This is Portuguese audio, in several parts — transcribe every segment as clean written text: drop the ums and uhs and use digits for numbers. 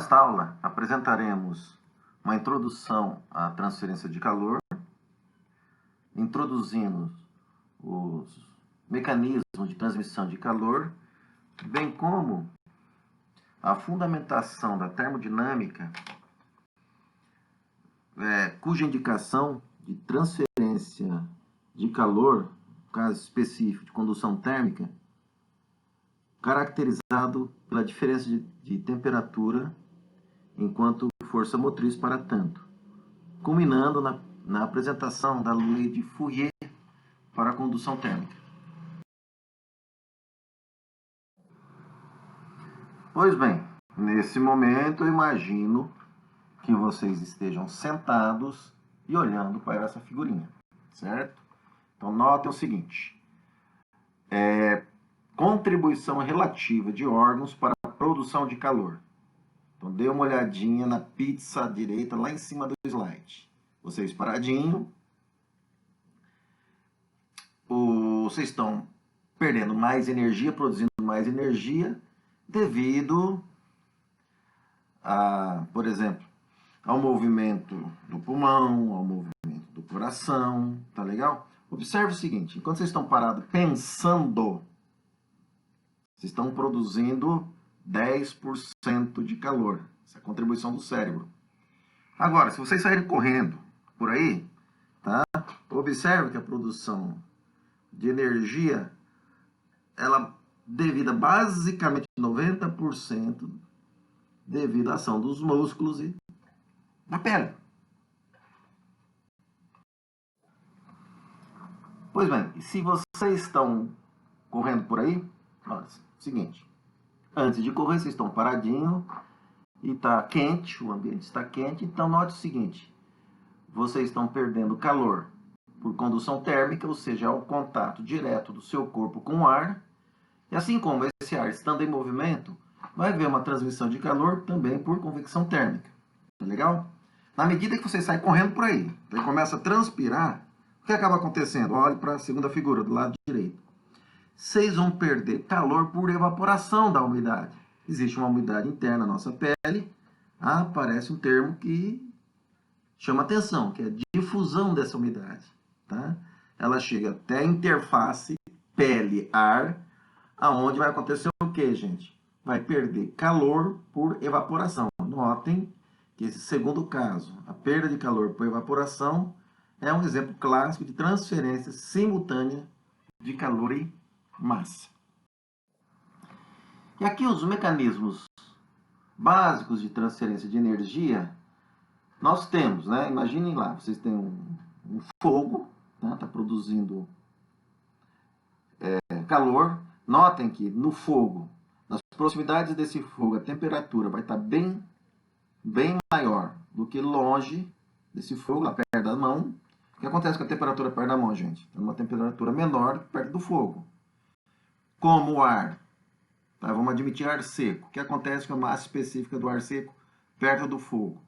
Nesta aula, apresentaremos uma introdução à transferência de calor, introduzindo os mecanismos de transmissão de calor, bem como a fundamentação da termodinâmica, cuja indicação de transferência de calor, no caso específico de condução térmica, caracterizado pela diferença de temperatura enquanto força motriz para tanto, culminando na apresentação da lei de Fourier para a condução térmica. Pois bem, nesse momento eu imagino que vocês estejam sentados e olhando para essa figurinha, certo? Então notem o seguinte, contribuição relativa de órgãos para a produção de calor. Então dê uma olhadinha na pizza à direita, lá em cima do slide. Vocês paradinho, vocês estão perdendo mais energia, produzindo mais energia, devido a, por exemplo, ao movimento do pulmão, ao movimento do coração, tá legal? Observe o seguinte, enquanto vocês estão parados pensando, vocês estão produzindo 10% de calor. Essa é a contribuição do cérebro. Agora, se vocês saírem correndo por aí, tá? Observe que a produção de energia, ela devida basicamente 90% devido à ação dos músculos e da pele. Pois bem, se vocês estão correndo por aí, olha, seguinte, antes de correr vocês estão paradinhos e está quente, o ambiente está quente, então note o seguinte, vocês estão perdendo calor por condução térmica, ou seja, é o contato direto do seu corpo com o ar, e assim como esse ar estando em movimento, vai haver uma transmissão de calor também por convecção térmica. Tá legal? Na medida que você sai correndo por aí, e começa a transpirar, o que acaba acontecendo? Olhe para a segunda figura, do lado direito. Vocês vão perder calor por evaporação da umidade. Existe uma umidade interna na nossa pele, aparece um termo que chama atenção, que é a difusão dessa umidade. Tá? Ela chega até a interface pele-ar, aonde vai acontecer o que, gente? Vai perder calor por evaporação. Notem que esse segundo caso, a perda de calor por evaporação, é um exemplo clássico de transferência simultânea de calor e massa. E aqui os mecanismos básicos de transferência de energia, nós temos, né? Imaginem lá, vocês têm um fogo, tá produzindo calor. Notem que no fogo, nas proximidades desse fogo, a temperatura vai estar bem maior do que longe desse fogo, lá perto da mão. O que acontece com a temperatura perto da mão, gente? É uma temperatura menor que perto do fogo. Como o ar, tá? Vamos admitir ar seco. O que acontece com a massa específica do ar seco perto do fogo?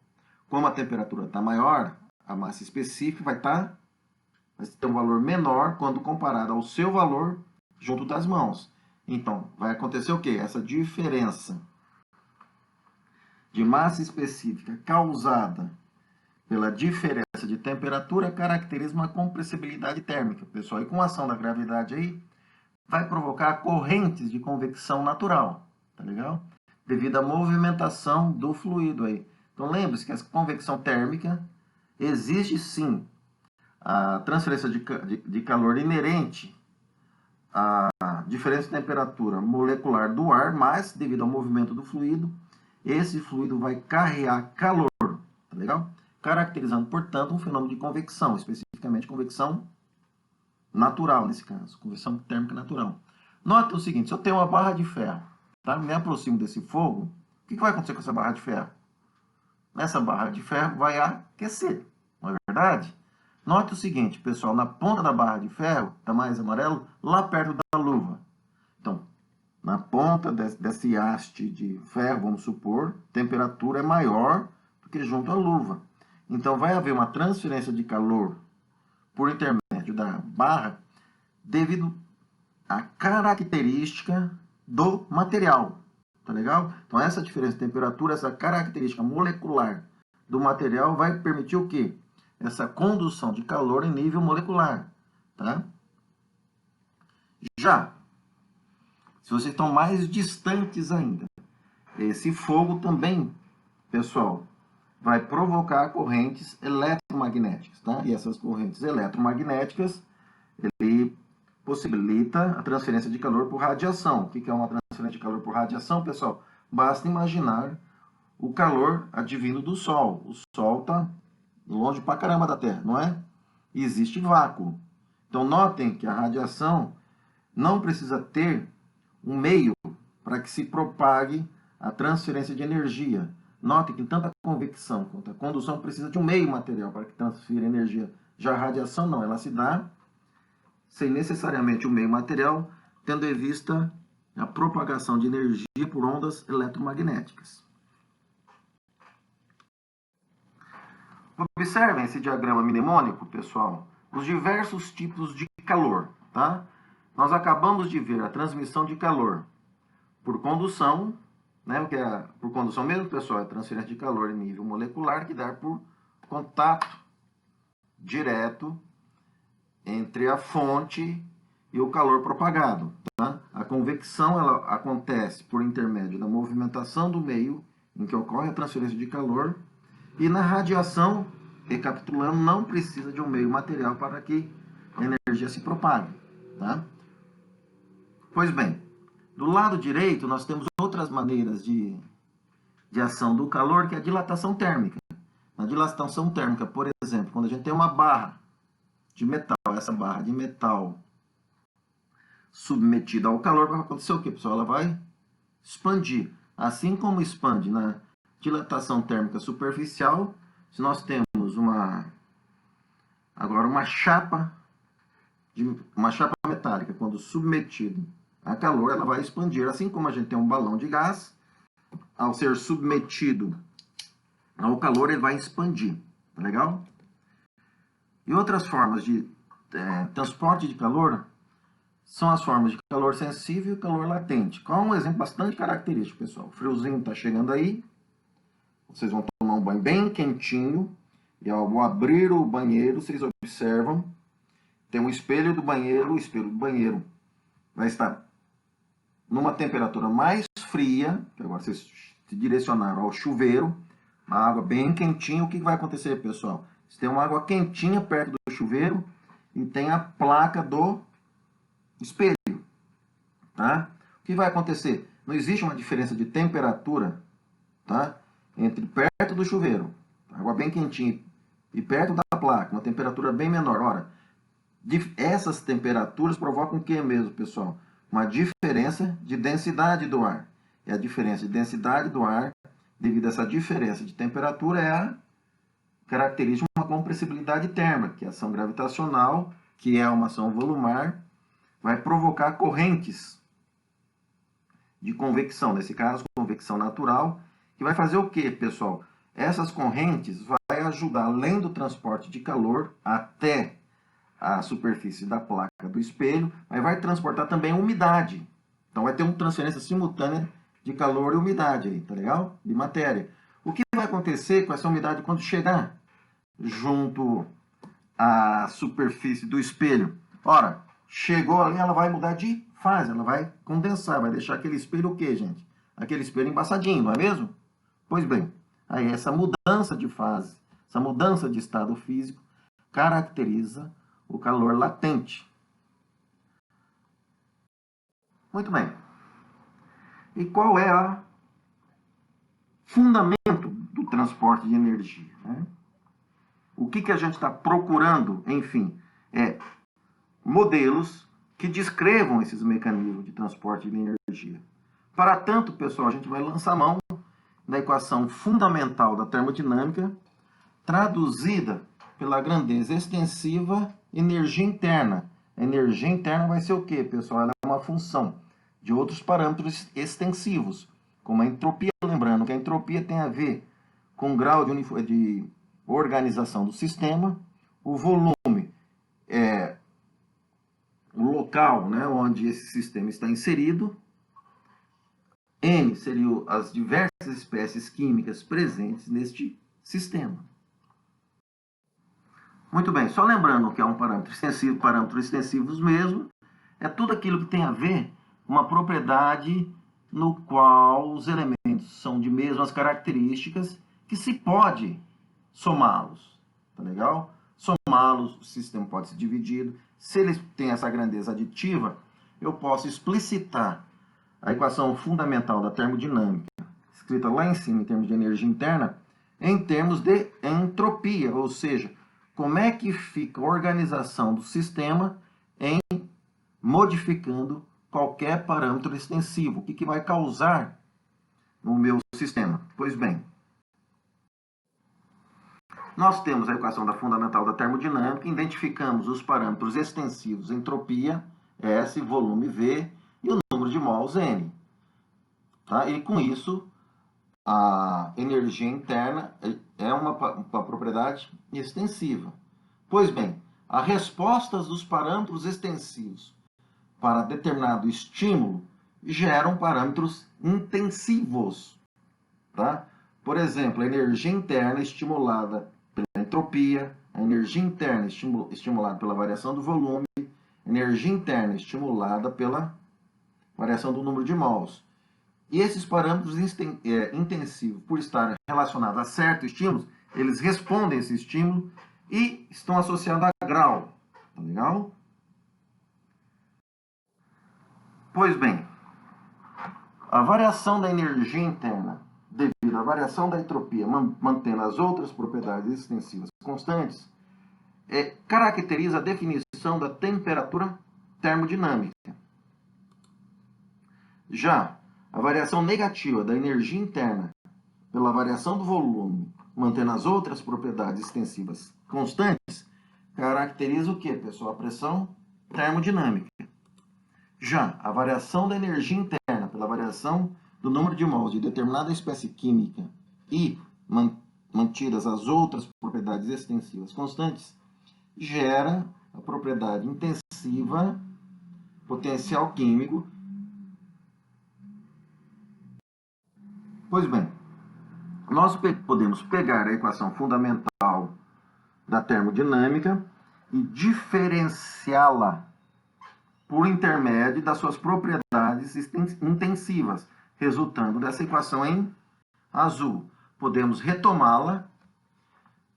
Como a temperatura está maior, a massa específica vai ter um valor menor quando comparado ao seu valor junto das mãos. Então, vai acontecer o quê? Essa diferença de massa específica causada pela diferença de temperatura caracteriza uma compressibilidade térmica, pessoal. E com a ação da gravidade aí, vai provocar correntes de convecção natural, tá legal? Devido à movimentação do fluido aí. Então, lembre-se que essa convecção térmica existe sim a transferência de calor inerente à diferença de temperatura molecular do ar, mas devido ao movimento do fluido, esse fluido vai carregar calor, tá legal? Caracterizando, portanto, um fenômeno de convecção, especificamente convecção natural, nesse caso, convecção térmica natural. Nota o seguinte, se eu tenho uma barra de ferro, tá? Me aproximo desse fogo, o que vai acontecer com essa barra de ferro? Essa barra de ferro vai aquecer, não é verdade? Note o seguinte, pessoal, na ponta da barra de ferro, está mais amarelo, lá perto da luva. Então, na ponta desse haste de ferro, vamos supor, a temperatura é maior do que junto à luva. Então, vai haver uma transferência de calor por intermédio da barra devido à característica do material. Tá legal? Então, essa diferença de temperatura, essa característica molecular do material vai permitir o quê? Essa condução de calor em nível molecular, tá? Já, se vocês estão mais distantes ainda, esse fogo também, pessoal, vai provocar correntes eletromagnéticas, tá? E essas correntes eletromagnéticas, ele possibilita a transferência de calor por radiação. O que é uma transferência de calor por radiação, pessoal? Basta imaginar o calor advindo do Sol. O Sol está longe pra caramba da Terra, não é? E existe vácuo. Então, notem que a radiação não precisa ter um meio para que se propague a transferência de energia. Notem que tanto a convecção quanto a condução precisa de um meio material para que transfira energia. Já a radiação não, ela se dá sem necessariamente o meio material, tendo em vista a propagação de energia por ondas eletromagnéticas. Observem esse diagrama mnemônico, pessoal, os diversos tipos de calor, tá? Nós acabamos de ver a transmissão de calor por condução, né? O que é por condução mesmo, pessoal, é transferência de calor em nível molecular, que dá por contato direto entre a fonte e o calor propagado, tá? A convecção, ela acontece por intermédio da movimentação do meio em que ocorre a transferência de calor, e na radiação, recapitulando, não precisa de um meio material para que a energia se propague, tá? Pois bem, do lado direito nós temos outras maneiras de ação do calor, que é a dilatação térmica. Na dilatação térmica, por exemplo, quando a gente tem uma barra de metal, essa barra de metal submetida ao calor, vai acontecer o quê, pessoal? Ela vai expandir. Assim como expande na dilatação térmica superficial, se nós temos agora uma chapa metálica, quando submetido a calor, ela vai expandir. Assim como a gente tem um balão de gás, ao ser submetido ao calor, ele vai expandir. Tá legal? E outras formas de transporte de calor são as formas de calor sensível e calor latente. Qual é um exemplo bastante característico, pessoal? O friozinho está chegando aí, vocês vão tomar um banho bem quentinho, e ao abrir o banheiro, vocês observam, tem um espelho do banheiro, o espelho do banheiro vai estar numa temperatura mais fria, que agora vocês se direcionaram ao chuveiro, a água bem quentinha. O que vai acontecer, pessoal? Você tem uma água quentinha perto do chuveiro e tem a placa do espelho, tá? O que vai acontecer? Não existe uma diferença de temperatura, tá? Entre perto do chuveiro, água bem quentinha, e perto da placa, uma temperatura bem menor. Ora, essas temperaturas provocam o que mesmo, pessoal? Uma diferença de densidade do ar. E a diferença de densidade do ar, devido a essa diferença de temperatura, é a característica de uma compressibilidade térmica, que é a ação gravitacional, que é uma ação volumar, vai provocar correntes de convecção, nesse caso, convecção natural, que vai fazer o que, pessoal? Essas correntes vai ajudar, além do transporte de calor até a superfície da placa do espelho, mas vai transportar também umidade. Então vai ter uma transferência simultânea de calor e umidade aí, tá legal? De matéria. O que vai acontecer com essa umidade quando chegar junto à superfície do espelho? Ora, chegou ali, ela vai mudar de fase, ela vai condensar, vai deixar aquele espelho o quê, gente? Aquele espelho embaçadinho, não é mesmo? Pois bem, aí essa mudança de fase, essa mudança de estado físico, caracteriza o calor latente. Muito bem. E qual é o fundamento do transporte de energia, né? O que a gente está procurando, enfim, é modelos que descrevam esses mecanismos de transporte de energia. Para tanto, pessoal, a gente vai lançar mão da equação fundamental da termodinâmica, traduzida pela grandeza extensiva energia interna. A energia interna vai ser o quê, pessoal? Ela é uma função de outros parâmetros extensivos, como a entropia. Lembrando que a entropia tem a ver com o grau de organização do sistema, o volume é o local, né, onde esse sistema está inserido, M N seriam as diversas espécies químicas presentes neste sistema. Muito bem, só lembrando que é um parâmetro extensivo, parâmetros extensivos mesmo, é tudo aquilo que tem a ver com uma propriedade no qual os elementos são de mesmas características que se pode somá-los, tá legal? Somá-los, o sistema pode ser dividido. Se eles têm essa grandeza aditiva, eu posso explicitar a equação fundamental da termodinâmica, escrita lá em cima em termos de energia interna, em termos de entropia, ou seja, como é que fica a organização do sistema em modificando qualquer parâmetro extensivo. O que vai causar no meu sistema? Pois bem, nós temos a equação da fundamental da termodinâmica, identificamos os parâmetros extensivos, entropia, S, volume V, e o número de mols, N. Tá? E com isso, a energia interna é uma propriedade extensiva. Pois bem, as respostas dos parâmetros extensivos para determinado estímulo geram parâmetros intensivos. Tá? Por exemplo, a energia interna estimulada pela entropia, a energia interna estimulada pela variação do volume, a energia interna estimulada pela variação do número de mols. E esses parâmetros intensivos, por estarem relacionados a certos estímulos, eles respondem a esse estímulo e estão associados a grau. Tá legal? Pois bem, a variação da energia interna devido à variação da entropia, mantendo as outras propriedades extensivas constantes, caracteriza a definição da temperatura termodinâmica. Já a variação negativa da energia interna pela variação do volume, mantendo as outras propriedades extensivas constantes, caracteriza o que, pessoal? A pressão termodinâmica. Já a variação da energia interna pela variação do número de mols de determinada espécie química e mantidas as outras propriedades extensivas constantes, gera a propriedade intensiva, potencial químico. Pois bem, nós podemos pegar a equação fundamental da termodinâmica e diferenciá-la por intermédio das suas propriedades intensivas, resultando dessa equação em azul. Podemos retomá-la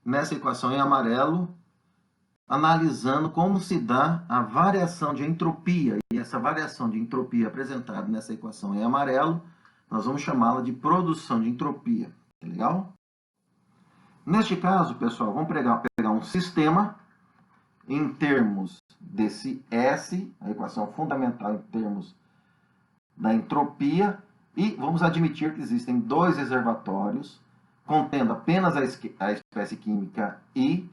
nessa equação em amarelo, analisando como se dá a variação de entropia. E essa variação de entropia apresentada nessa equação em amarelo, nós vamos chamá-la de produção de entropia. Tá legal? Neste caso, pessoal, vamos pegar um sistema em termos desse S, a equação fundamental em termos da entropia, e vamos admitir que existem dois reservatórios contendo apenas a espécie química I,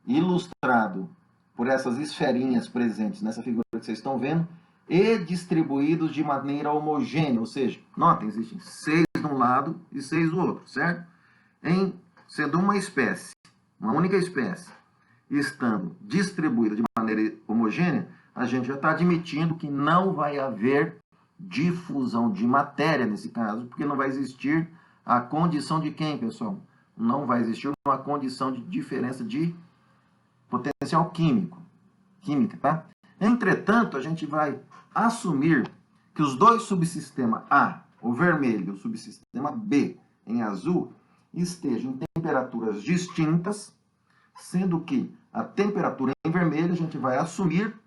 ilustrado por essas esferinhas presentes nessa figura que vocês estão vendo, e distribuídos de maneira homogênea, ou seja, notem, existem 6 de um lado e 6 do outro, certo? Sendo uma espécie, uma única espécie, estando distribuída de maneira homogênea, a gente já está admitindo que não vai haver difusão de matéria nesse caso, porque não vai existir a condição de quem, pessoal? Não vai existir uma condição de diferença de potencial química, tá? Entretanto, a gente vai assumir que os dois subsistemas A, o vermelho, e o subsistema B, em azul, estejam em temperaturas distintas, sendo que a temperatura em vermelho a gente vai assumir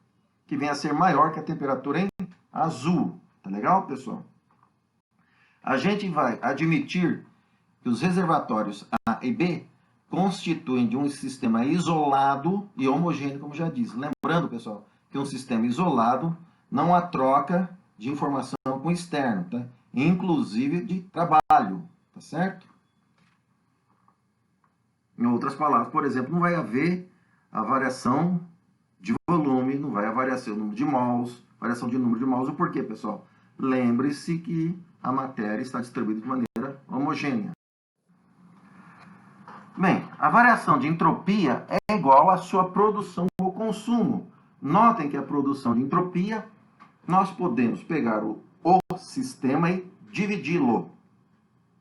que vem a ser maior que a temperatura em azul. Tá legal, pessoal? A gente vai admitir que os reservatórios A e B constituem de um sistema isolado e homogêneo, como já disse. Lembrando, pessoal, que um sistema isolado não há troca de informação com o externo, tá? Inclusive de trabalho, tá certo? Em outras palavras, por exemplo, não vai haver a variação de volume, não vai haver a variação do número de mols, variação de número de mols. O porquê, pessoal? Lembre-se que a matéria está distribuída de maneira homogênea. Bem, a variação de entropia é igual à sua produção ou consumo. Notem que a produção de entropia, nós podemos pegar o sistema e dividi-lo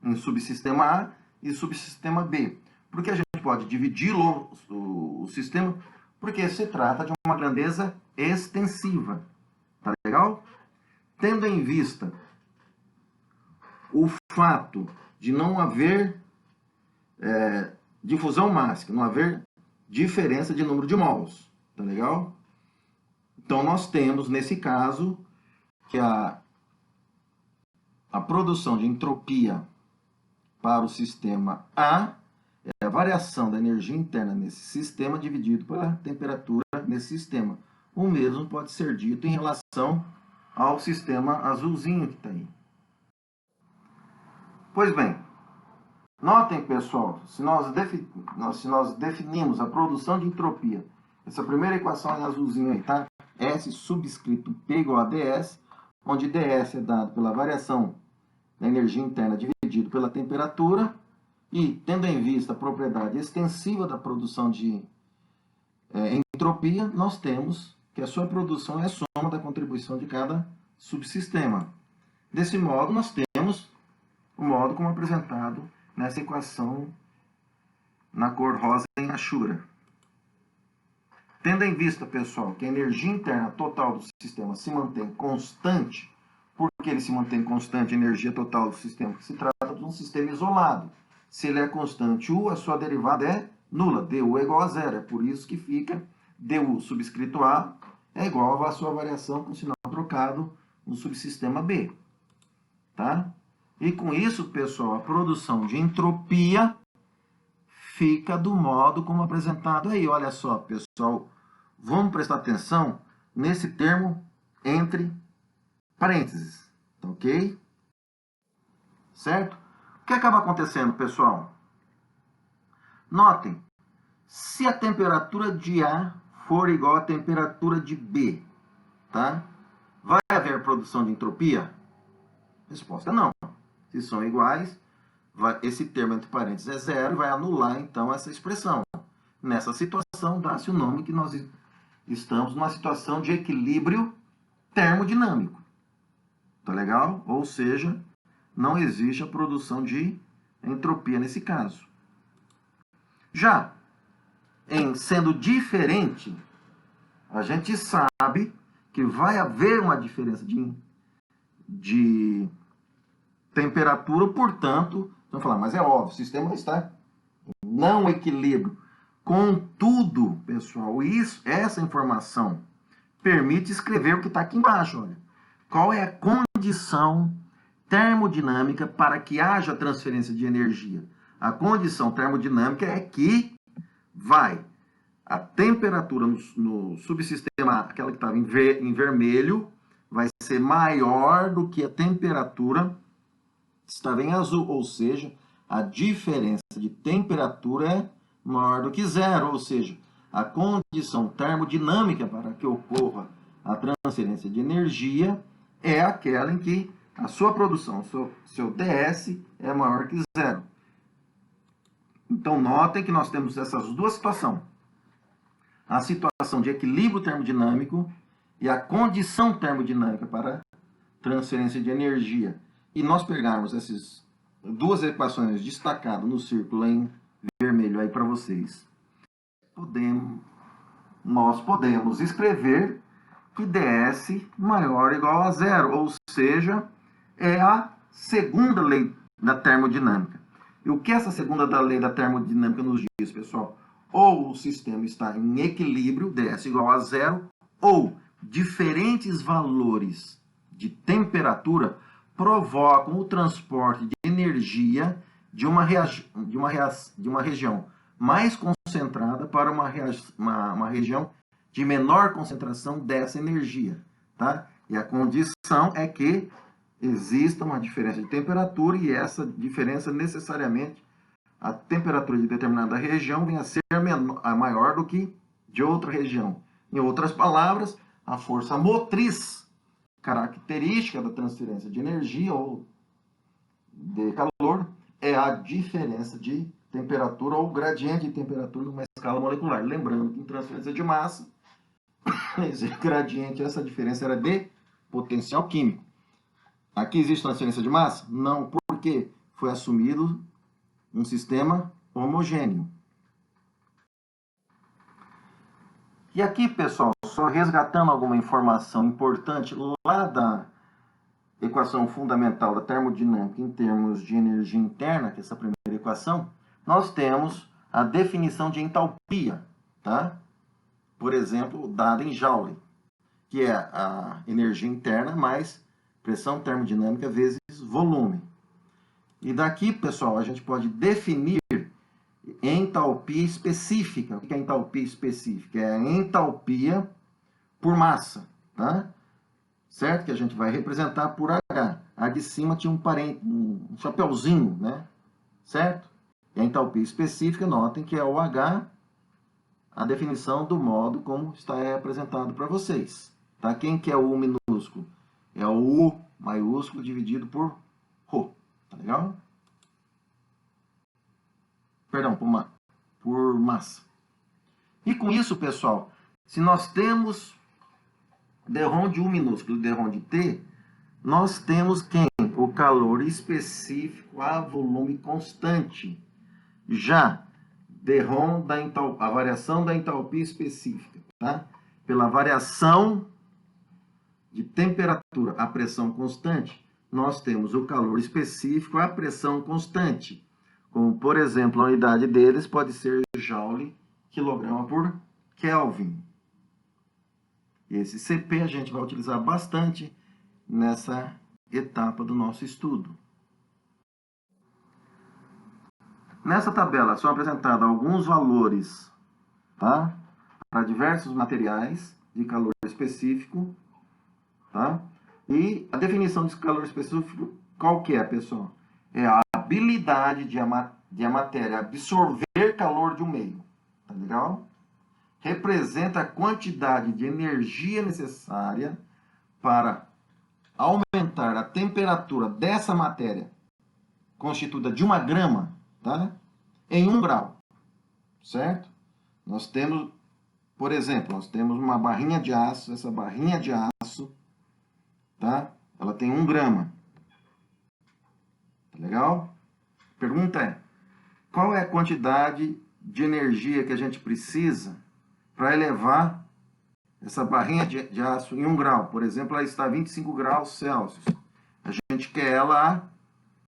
em subsistema A e subsistema B. Por que a gente pode dividi-lo, o sistema? Porque se trata de uma grandeza extensiva. Tá legal? Tendo em vista o fato de não haver difusão máxima, não haver diferença de número de mols. Tá legal? Então, nós temos, nesse caso, que a produção de entropia para o sistema A é a variação da energia interna nesse sistema dividido pela temperatura nesse sistema. O mesmo pode ser dito em relação ao sistema azulzinho que está aí. Pois bem, notem, pessoal, se nós definimos a produção de entropia, essa primeira equação em azulzinho aí, tá? S subscrito P igual a ds, onde ds é dado pela variação da energia interna dividido pela temperatura, e tendo em vista a propriedade extensiva da produção de entropia, nós temos que a sua produção é a soma da contribuição de cada subsistema. Desse modo, nós temos o modo como apresentado nessa equação na cor rosa em Ashura. Tendo em vista, pessoal, que a energia interna total do sistema se mantém constante, porque ele se mantém constante a energia total do sistema, que se trata de um sistema isolado. Se ele é constante U, a sua derivada é nula, du é igual a zero. É por isso que fica du subscrito A é igual à sua variação com sinal trocado no subsistema B. Tá? E com isso, pessoal, a produção de entropia fica do modo como apresentado aí. Olha só, pessoal, vamos prestar atenção nesse termo entre parênteses, tá ok? Certo? O que acaba acontecendo, pessoal? Notem, se a temperatura de A for igual à temperatura de B, tá? Vai haver produção de entropia? Resposta não. Se são iguais, esse termo entre parênteses é zero, vai anular então essa expressão. Nessa situação, dá-se o nome que nós estamos numa situação de equilíbrio termodinâmico. Tá legal? Ou seja, não existe a produção de entropia nesse caso. Já em sendo diferente, a gente sabe que vai haver uma diferença de temperatura, portanto, vamos falar, mas é óbvio, o sistema está em não equilíbrio. Contudo, pessoal, essa informação permite escrever o que está aqui embaixo. Olha. Qual é a condição termodinâmica para que haja transferência de energia? A condição termodinâmica é que a temperatura no subsistema, aquela que estava em vermelho, vai ser maior do que a temperatura que estava em azul, ou seja, a diferença de temperatura é maior do que zero, ou seja, a condição termodinâmica para que ocorra a transferência de energia é aquela em que a sua produção, seu ds, é maior que zero. Então, notem que nós temos essas duas situações. A situação de equilíbrio termodinâmico e a condição termodinâmica para transferência de energia. E nós pegarmos essas duas equações destacadas no círculo em vermelho aí para vocês. Nós podemos escrever que ds maior ou igual a zero, ou seja, é a segunda lei da termodinâmica. E o que essa segunda lei da termodinâmica nos diz, pessoal? Ou o sistema está em equilíbrio, ds igual a zero, ou diferentes valores de temperatura provocam o transporte de energia de uma região mais concentrada para uma região de menor concentração dessa energia. Tá? E a condição é que exista uma diferença de temperatura e essa diferença necessariamente a temperatura de determinada região venha a ser maior do que de outra região. Em outras palavras, a força motriz característica da transferência de energia ou de calor é a diferença de temperatura ou gradiente de temperatura numa escala molecular. Lembrando que em transferência de massa, esse gradiente, essa diferença era de potencial químico. Aqui existe transferência de massa? Não, porque foi assumido um sistema homogêneo. E aqui, pessoal, só resgatando alguma informação importante lá da equação fundamental da termodinâmica em termos de energia interna, que é essa primeira equação, nós temos a definição de entalpia, tá? Por exemplo, dada em Joule, que é a energia interna mais pressão termodinâmica vezes volume. E daqui, pessoal, a gente pode definir entalpia específica. O que é entalpia específica? É a entalpia por massa, tá? Certo? Que a gente vai representar por H. A de cima tinha um chapeuzinho, né? Certo? E a entalpia específica, notem que é o H, a definição do modo como está apresentado para vocês. Tá? Quem que é o U minúsculo? É o U maiúsculo dividido por Rho. Tá legal? Perdão, por massa. E com isso, pessoal, se nós temos derrom de U minúsculo e derrom de T, nós temos quem? O calor específico a volume constante. Já derrom a variação da entalpia específica, tá? Pela variação de temperatura a pressão constante, nós temos o calor específico a pressão constante. Como, por exemplo, a unidade deles pode ser Joule quilograma por Kelvin. Esse CP a gente vai utilizar bastante nessa etapa do nosso estudo. Nessa tabela são apresentados alguns valores, tá? Para diversos materiais de calor específico, tá? E a definição de calor específico, qual que é, pessoal? É a habilidade de a matéria absorver calor de um meio, tá legal? Representa a quantidade de energia necessária para aumentar a temperatura dessa matéria, constituída de 1 grama, tá? Em 1 grau, certo? Nós temos, por exemplo, nós temos uma barrinha de aço, essa barrinha de aço, tá? Ela tem 1 grama. Tá legal? Pergunta é, qual é a quantidade de energia que a gente precisa para elevar essa barrinha de aço em 1 grau? Por exemplo, ela está a 25 graus Celsius. A gente quer ela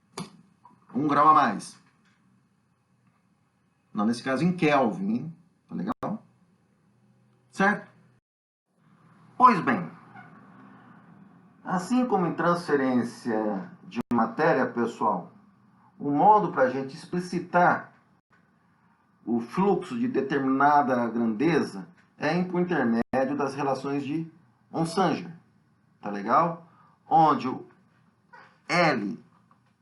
a 1 grau a mais. Não, nesse caso em Kelvin, hein? Tá legal? Certo? Pois bem, assim como em transferência de matéria, pessoal, o modo para a gente explicitar o fluxo de determinada grandeza é por intermédio das relações de Onsager, tá legal? Onde o L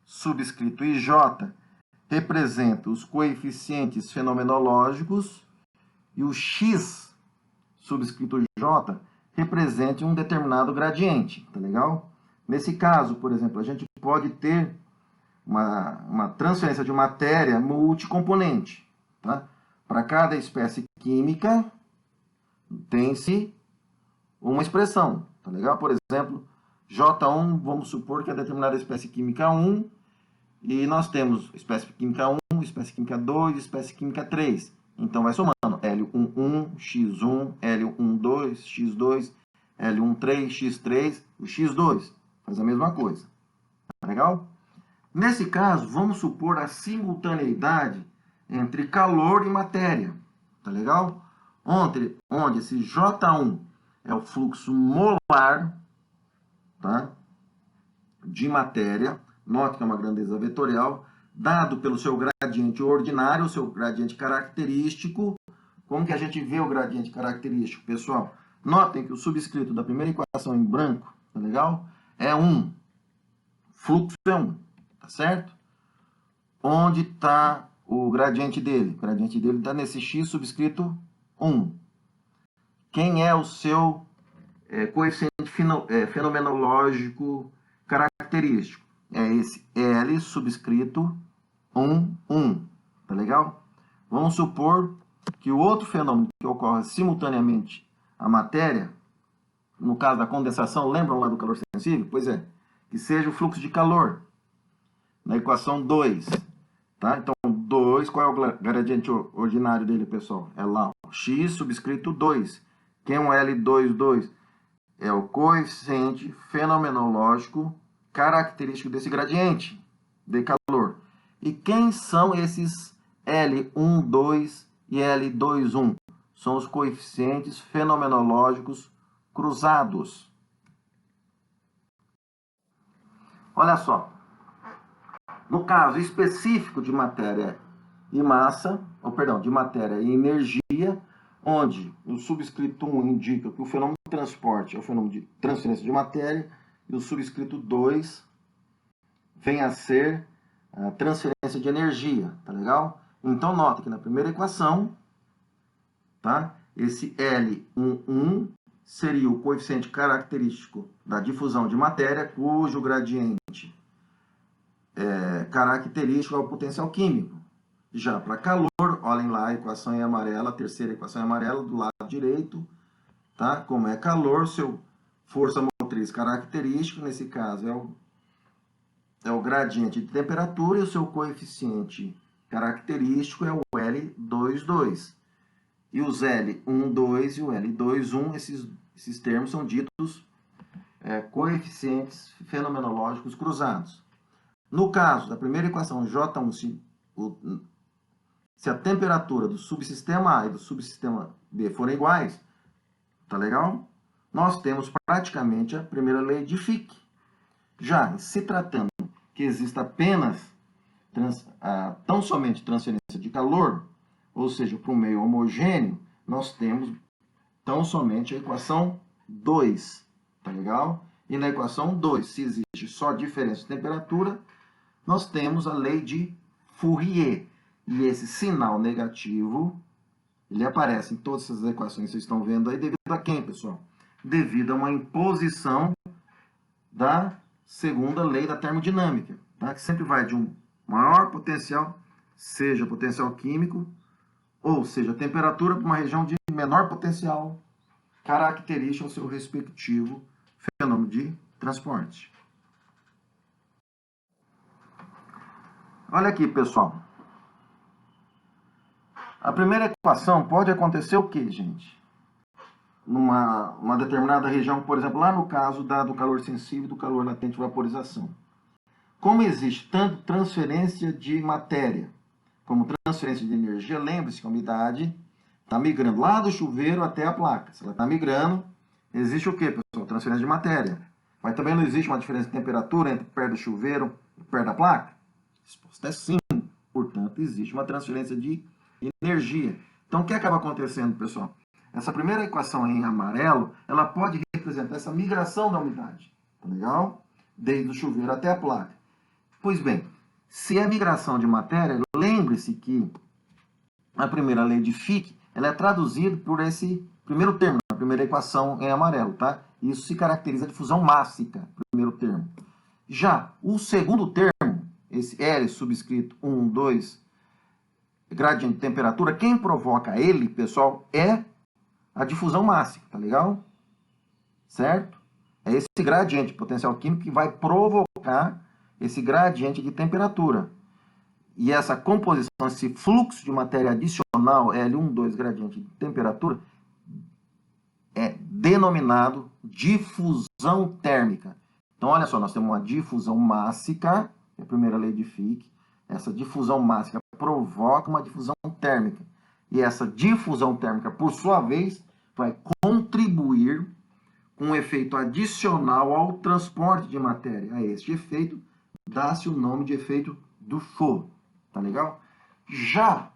subscrito i J representa os coeficientes fenomenológicos e o X subscrito J representa um determinado gradiente, tá legal? Nesse caso, por exemplo, a gente pode ter uma transferência de matéria multicomponente, tá? Para cada espécie química, tem-se uma expressão, tá legal? Por exemplo, J1, vamos supor que é determinada espécie química 1, e nós temos espécie química 1, espécie química 2, espécie química 3. Então, vai somando L11, X1, L12, X2, L13, X3, o X2. Faz a mesma coisa. Tá legal? Nesse caso, vamos supor a simultaneidade entre calor e matéria. Tá legal? Onde esse J1 é o fluxo molar, tá? De matéria. Note que é uma grandeza vetorial, dado pelo seu gradiente ordinário, o seu gradiente característico. Como que a gente vê o gradiente característico, pessoal? Notem que o subscrito da primeira equação em branco, tá legal? É 1. Fluxo é 1, tá certo? Onde está o gradiente dele? O gradiente dele está nesse x subscrito 1. Quem é o seu coeficiente fenomenológico característico? É esse L subscrito 1, 1. Tá legal? Vamos supor que o outro fenômeno que ocorre simultaneamente à matéria, no caso da condensação, lembram lá do calor sensível? Pois é, que seja o fluxo de calor. Na equação 2, tá? Então, 2, qual é o gradiente ordinário dele, pessoal? É lá, ó, x subscrito 2. Quem é um L22? É o coeficiente fenomenológico característico desse gradiente de calor. E quem são esses L12 e L21? São os coeficientes fenomenológicos cruzados. Olha só. No caso específico de matéria e massa, de matéria e energia, onde o subscrito 1 indica que o fenômeno de transporte é o fenômeno de transferência de matéria, e o subscrito 2 vem a ser a transferência de energia, tá legal? Então, nota que na primeira equação, tá? Esse L11 seria o coeficiente característico da difusão de matéria, cujo gradiente característico é o potencial químico. Já para calor, olhem lá a equação em amarelo, a terceira equação em amarelo, do lado direito, tá? Como é calor, seu força motriz característico, nesse caso é o gradiente de temperatura, e o seu coeficiente característico é o L22. E os L12 e o L21, esses termos são ditos coeficientes fenomenológicos cruzados. No caso da primeira equação, J1, se a temperatura do subsistema A e do subsistema B forem iguais, tá legal? Nós temos praticamente a primeira lei de Fick. Já se tratando que exista apenas tão somente transferência de calor, ou seja, para um meio homogêneo, nós temos tão somente a equação 2, tá legal? E na equação 2, se existe só diferença de temperatura, nós temos a lei de Fourier. E esse sinal negativo, ele aparece em todas essas equações que vocês estão vendo aí, devido a quem, pessoal? Devido a uma imposição da segunda lei da termodinâmica, tá? Que sempre vai de um maior potencial, seja potencial químico, ou seja, temperatura, para uma região de menor potencial, característica ao seu respectivo fenômeno de transporte. Olha aqui, pessoal. A primeira equação pode acontecer o quê, gente? Numa determinada região, por exemplo, lá no caso do calor sensível e do calor latente de vaporização. Como existe tanto transferência de matéria como transferência de energia, lembre-se que a umidade está migrando lá do chuveiro até a placa. Se ela está migrando, existe o quê, pessoal? Transferência de matéria. Mas também não existe uma diferença de temperatura entre perto do chuveiro e perto da placa? Resposta é sim. Portanto, existe uma transferência de energia. Então, o que acaba acontecendo, pessoal? Essa primeira equação em amarelo, ela pode representar essa migração da umidade, tá legal? Desde o chuveiro até a placa. Pois bem, se é migração de matéria, lembre-se que a primeira lei de Fick, ela é traduzida por esse primeiro termo, a primeira equação em amarelo, tá? Isso se caracteriza de fusão mássica, primeiro termo. Já o segundo termo, esse L subscrito 1, 2, gradiente de temperatura, quem provoca ele, pessoal, é a difusão mássica, tá legal? Certo? É esse gradiente de potencial químico que vai provocar esse gradiente de temperatura. E essa composição, esse fluxo de matéria adicional, L12 gradiente de temperatura, é denominado difusão térmica. Então, olha só, nós temos uma difusão mássica, é a primeira lei de Fick. Essa difusão mássica provoca uma difusão térmica. E essa difusão térmica, por sua vez, vai contribuir com um efeito adicional ao transporte de matéria. A este efeito, dá-se o nome de efeito Dufour. Tá legal? Já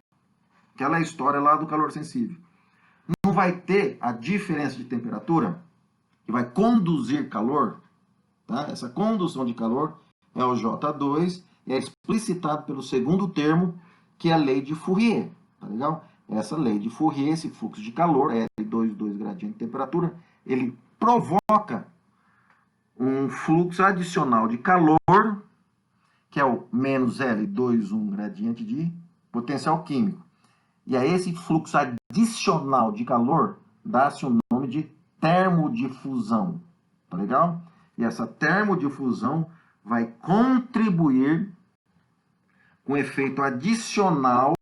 aquela história lá do calor sensível. Não vai ter a diferença de temperatura que vai conduzir calor. Tá? Essa condução de calor é o J2, é explicitado pelo segundo termo, que é a lei de Fourier. Tá legal? Essa lei de Fourier, esse fluxo de calor, L22 gradiente de temperatura, ele provoca um fluxo adicional de calor, que é o menos L21 gradiente de potencial químico. E a esse fluxo adicional de calor dá-se o nome de termodifusão. Tá legal? E essa termodifusão vai contribuir com efeito adicional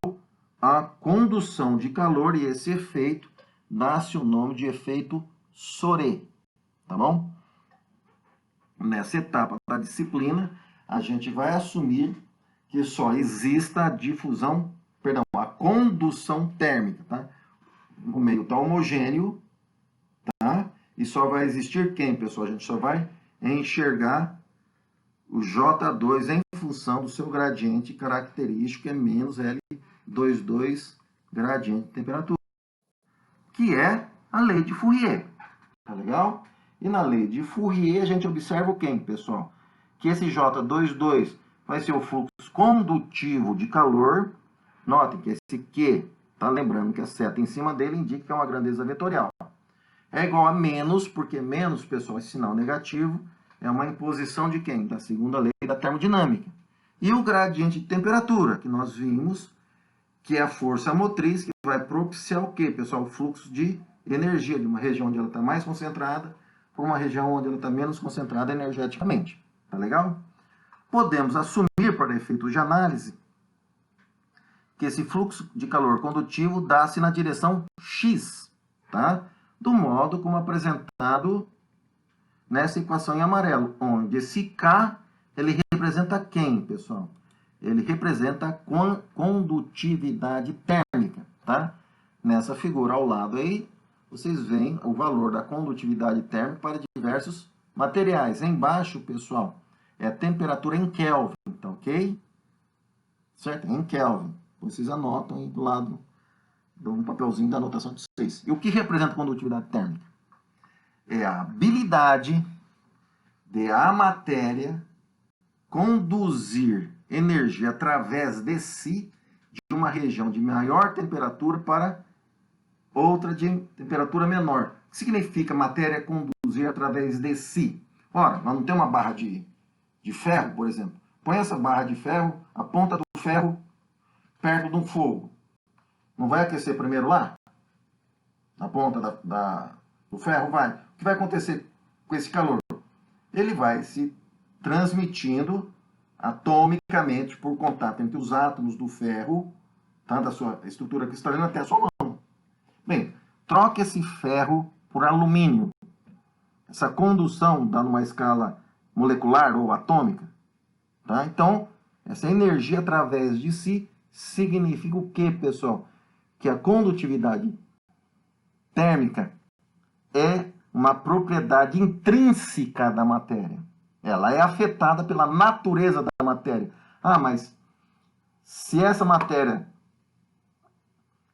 à condução de calor, e esse efeito dá-se o nome de efeito Soré, tá bom? Nessa etapa da disciplina, a gente vai assumir que só exista a difusão, perdão, a condução térmica, tá? O meio está homogêneo, tá? E só vai existir quem, pessoal? A gente só vai enxergar o J2 em função do seu gradiente característico, é menos L22 gradiente de temperatura, que é a lei de Fourier, tá legal? E na lei de Fourier a gente observa o quê, pessoal? Que esse J22 vai ser o fluxo condutivo de calor. Notem que esse Q, tá lembrando que a seta em cima dele indica que é uma grandeza vetorial. É igual a menos, porque menos, pessoal, é sinal negativo, é uma imposição de quem? Da segunda lei da termodinâmica. E o gradiente de temperatura, que nós vimos, que é a força motriz, que vai propiciar o quê, pessoal? O fluxo de energia de uma região onde ela está mais concentrada para uma região onde ela está menos concentrada energeticamente. Tá legal? Podemos assumir, para efeitos de análise, que esse fluxo de calor condutivo dá-se na direção x, tá? Do modo como apresentado nessa equação em amarelo, onde esse K, ele representa quem, pessoal? Ele representa a condutividade térmica, tá? Nessa figura ao lado aí, vocês veem o valor da condutividade térmica para diversos materiais. Embaixo, pessoal, é a temperatura em Kelvin, tá ok? Certo? Em Kelvin. Vocês anotam aí do lado de um papelzinho da anotação de vocês. E o que representa condutividade térmica? É a habilidade de a matéria conduzir energia através de si, de uma região de maior temperatura para outra de temperatura menor. O que significa matéria conduzir através de si? Ora, nós não temos uma barra de ferro, por exemplo. Põe essa barra de ferro, a ponta do ferro, perto de um fogo. Não vai aquecer primeiro lá? Na ponta do ferro? Vai. O que vai acontecer com esse calor? Ele vai se transmitindo atomicamente por contato entre os átomos do ferro, tá, da sua estrutura cristalina até a sua mão. Bem, troque esse ferro por alumínio. Essa condução dá numa escala molecular ou atômica. Tá? Então, essa energia através de si significa o quê, pessoal? Que a condutividade térmica é uma propriedade intrínseca da matéria. Ela é afetada pela natureza da matéria. Ah, mas se essa matéria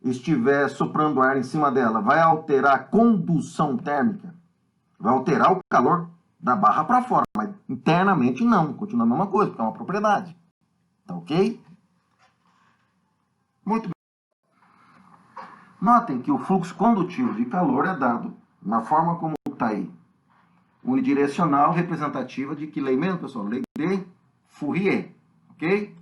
estiver soprando ar em cima dela, vai alterar a condução térmica? Vai alterar o calor da barra para fora, mas internamente não. Continua a mesma coisa, porque é uma propriedade. Tá ok? Muito bem. Notem que o fluxo condutivo de calor é dado na forma como está aí. Unidirecional representativa de que lei mesmo, pessoal? Lei de Fourier. Ok?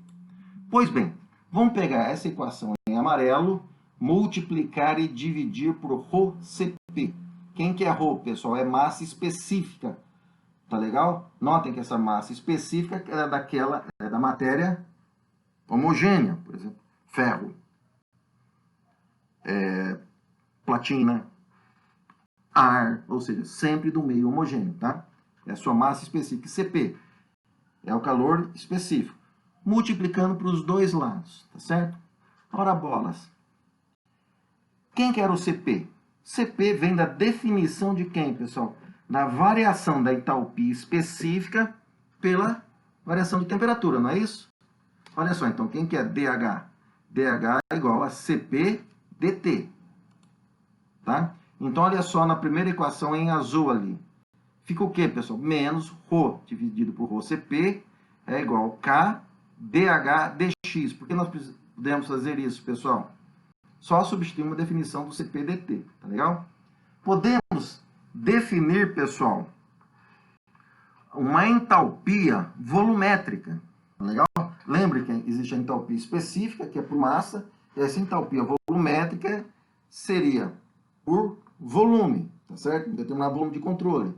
Pois bem, vamos pegar essa equação em amarelo, multiplicar e dividir por ρCp. Quem que é ρ, pessoal? É massa específica. Tá legal? Notem que essa massa específica é da matéria homogênea, por exemplo, ferro, platina, ar, ou seja, sempre do meio homogêneo, tá? É a sua massa específica. Cp é o calor específico. Multiplicando para os dois lados, tá certo? Ora bolas. Quem que era o Cp? Cp vem da definição de quem, pessoal? Da variação da entalpia específica pela variação de temperatura, não é isso? Olha só, então, quem que é dH? dH é igual a Cp dt, tá? Então, olha só, na primeira equação em azul ali. Fica o quê, pessoal? Menos ρ dividido por ρCp é igual a K dH dx. Por que nós podemos fazer isso, pessoal? Só substituir uma definição do Cp dt, tá legal? Podemos definir, pessoal, uma entalpia volumétrica, tá legal? Lembre que existe a entalpia específica, que é por massa, e essa entalpia volumétrica seria por volume, tá certo? Um determinado volume de controle.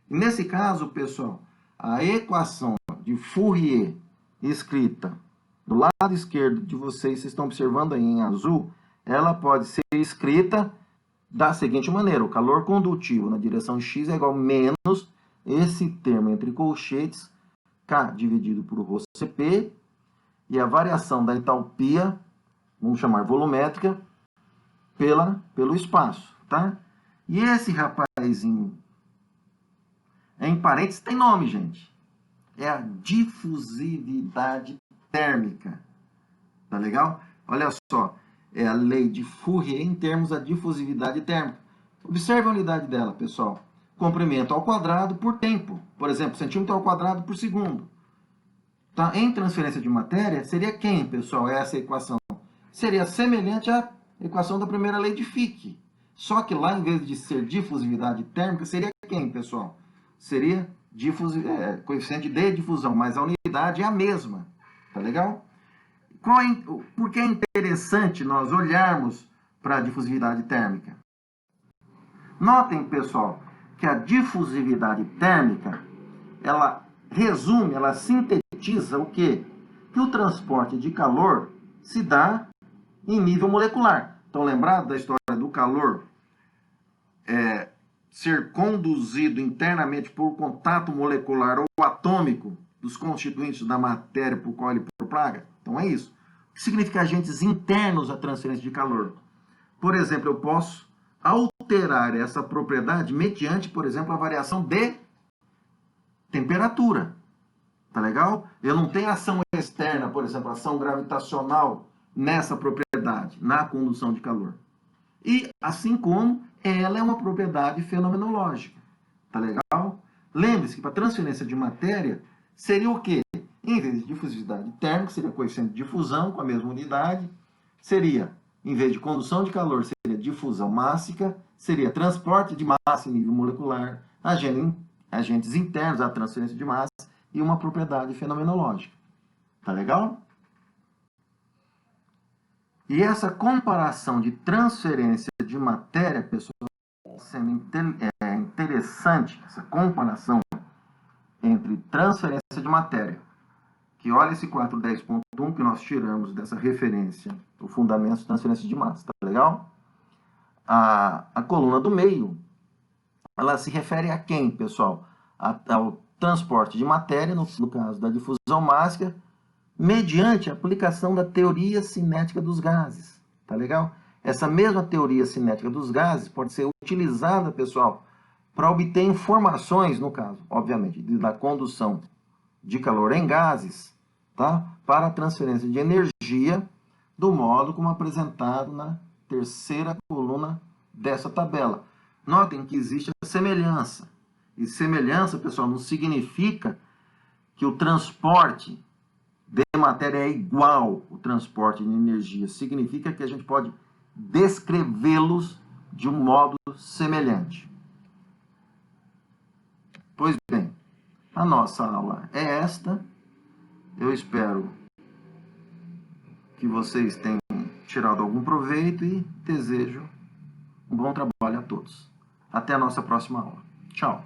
Nesse caso, pessoal, a equação de Fourier escrita do lado esquerdo de vocês estão observando aí em azul, ela pode ser escrita da seguinte maneira: o calor condutivo na direção x é igual a menos esse termo entre colchetes, K dividido por ρ CP, e a variação da entalpia, vamos chamar volumétrica, pelo espaço, tá? E esse rapazinho, em parênteses, tem nome, gente. É a difusividade térmica. Tá legal? Olha só, é a lei de Fourier em termos da difusividade térmica. Observe a unidade dela, pessoal. Comprimento ao quadrado por tempo. Por exemplo, centímetro ao quadrado por segundo. Tá? Em transferência de matéria, seria quem, pessoal, essa equação? Seria semelhante à equação da primeira lei de Fick. Só que lá, em vez de ser difusividade térmica, seria quem, pessoal? Seria coeficiente de difusão, mas a unidade é a mesma. Tá legal? Por que é interessante nós olharmos para a difusividade térmica? Notem, pessoal, que a difusividade térmica, ela resume, ela sintetiza o quê? Que o transporte de calor se dá em nível molecular. Estão lembrados da história do calor ser conduzido internamente por contato molecular ou atômico dos constituintes da matéria por qual ele propaga? Então é isso. O que significa agentes internos à transferência de calor? Por exemplo, eu posso alterar essa propriedade mediante, por exemplo, a variação de temperatura. Tá legal? Eu não tenho ação externa, por exemplo, ação gravitacional nessa propriedade, na condução de calor. E, assim como, ela é uma propriedade fenomenológica. Tá legal? Lembre-se que para transferência de matéria, seria o quê? Em vez de difusividade térmica, seria coeficiente de difusão com a mesma unidade. Seria, em vez de condução de calor, seria difusão mássica. Seria transporte de massa em nível molecular. Agentes internos à transferência de massa. E uma propriedade fenomenológica. Tá legal? E essa comparação de transferência de matéria, pessoal, sendo interessante, essa comparação entre transferência de matéria, que olha esse 410.1 que nós tiramos dessa referência, o fundamento de transferência de massa, tá legal? A coluna do meio, ela se refere a quem, pessoal? Ao transporte de matéria, no caso da difusão mássica, mediante a aplicação da teoria cinética dos gases. Tá legal? Essa mesma teoria cinética dos gases pode ser utilizada, pessoal, para obter informações, no caso, obviamente, da condução de calor em gases, tá? Para a transferência de energia do modo como apresentado na terceira coluna dessa tabela. Notem que existe a semelhança. E semelhança, pessoal, não significa que o transporte de matéria é igual ao transporte de energia. Significa que a gente pode descrevê-los de um modo semelhante. Pois bem, a nossa aula é esta. Eu espero que vocês tenham tirado algum proveito e desejo um bom trabalho a todos. Até a nossa próxima aula. Tchau!